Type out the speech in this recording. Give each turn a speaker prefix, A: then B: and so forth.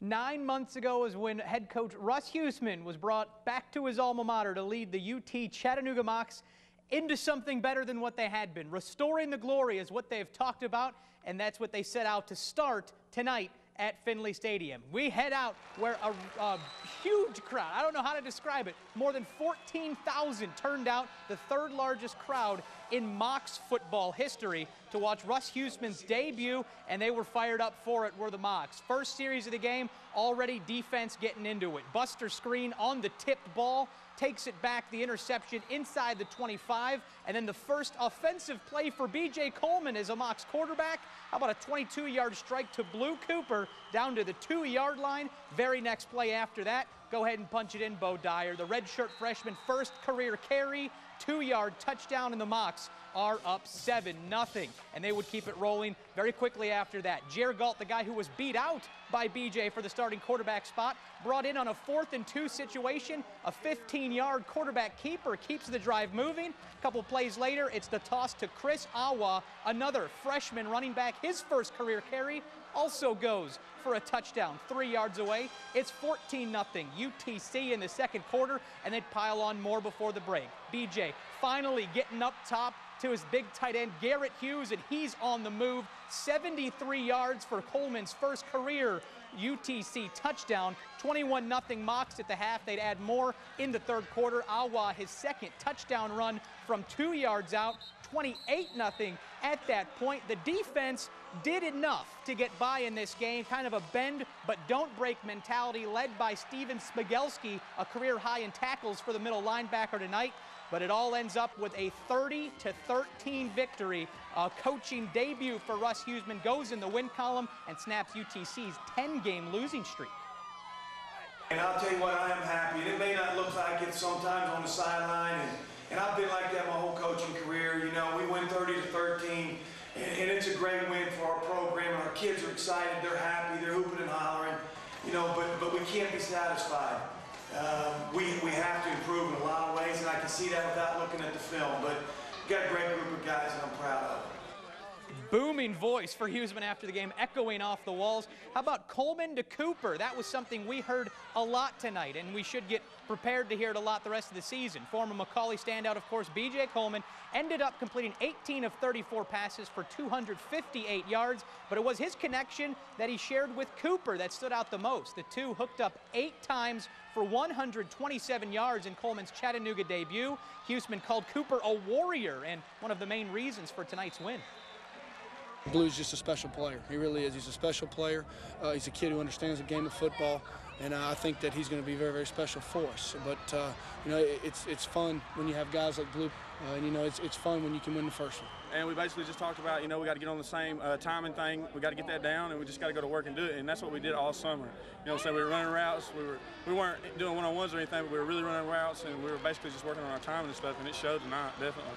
A: 9 months ago is when head coach Russ Huesman was brought back to his alma mater to lead the UT Chattanooga Mocs into something better than what they had been. Restoring the glory is what they've talked about, and that's what they set out to start tonight at Finley Stadium. We head out where a huge crowd, I don't know how to describe it, more than 14,000 turned out, the third largest crowd in Mocs football history, to watch Russ Huesman's debut, and they were fired up for it, were the Mocs. First series of the game, already defense getting into it. Buster screen on the tipped ball, takes it back, the interception inside the 25, and then the first offensive play for B.J. Coleman as a Mocs quarterback. How about a 22-yard strike to Blue Cooper down to the 2-yard line? Very next play after that, go ahead and punch it in, Bo Dyer. The redshirt freshman first career carry, 2-yard touchdown, and the Mocs are up 7-0, and they would keep it rolling very quickly after that. Jer Galt, the guy who was beat out by BJ for the starting quarterback spot, brought in on a 4th and 2 situation, a 15-yard quarterback keeper, keeps the drive moving. A couple plays later, it's the toss to Chris Awa, another freshman running back. His first career carry also goes for a touchdown 3 yards away. It's 14-0 UTC in the second quarter, and they'd pile on more before the break. BJ finally getting up top to his big tight end Garrett Hughes, and he's on the move. 73 yards for Coleman's first career UTC touchdown. 21-0 Mocs at the half. They'd add more in the third quarter. Awa, his second touchdown run from 2 yards out. 28-0 at that point. The defense did enough to get by in this game, kind of a bend but don't break mentality led by Steven Smigelski, a career high in tackles for the middle linebacker tonight. But it all ends up with a 30-13 victory. Coaching debut for Russ Huesman goes in the win column and snaps UTC's 10-game losing streak.
B: And I'll tell you what, I am happy. It may not look like it sometimes on the sideline, and I've been like that my whole coaching career. You know, we win 30-13, and it's a great win for our program. Our kids are excited, they're happy, they're hooping and hollering. You know, but we can't be satisfied. We have to improve in a lot of ways, and I can see that without looking at the film. But we've got a great group of guys that I'm proud of.
A: Booming voice for Huesman after the game, echoing off the walls. How about Coleman to Cooper? That was something we heard a lot tonight, and we should get prepared to hear it a lot the rest of the season. Former Macaulay standout, of course, B.J. Coleman, ended up completing 18 of 34 passes for 258 yards, but it was his connection that he shared with Cooper that stood out the most. The two hooked up 8 times for 127 yards in Coleman's Chattanooga debut. Huesman called Cooper a warrior and one of the main reasons for tonight's win.
C: Blue's just a special player. He really is. He's a special player. He's a kid who understands the game of football, and I think that he's going to be very, very special for us. But you know, it's fun when you have guys like Blue, and you know, it's fun when you can win the first one.
D: And we basically just talked about, you know, we got to get on the same timing thing. We got to get that down, and we just got to go to work and do it. And that's what we did all summer. You know, so we were running routes. We weren't doing one-on-ones or anything, but we were really running routes, and we were basically just working on our timing and stuff, and it showed tonight, definitely.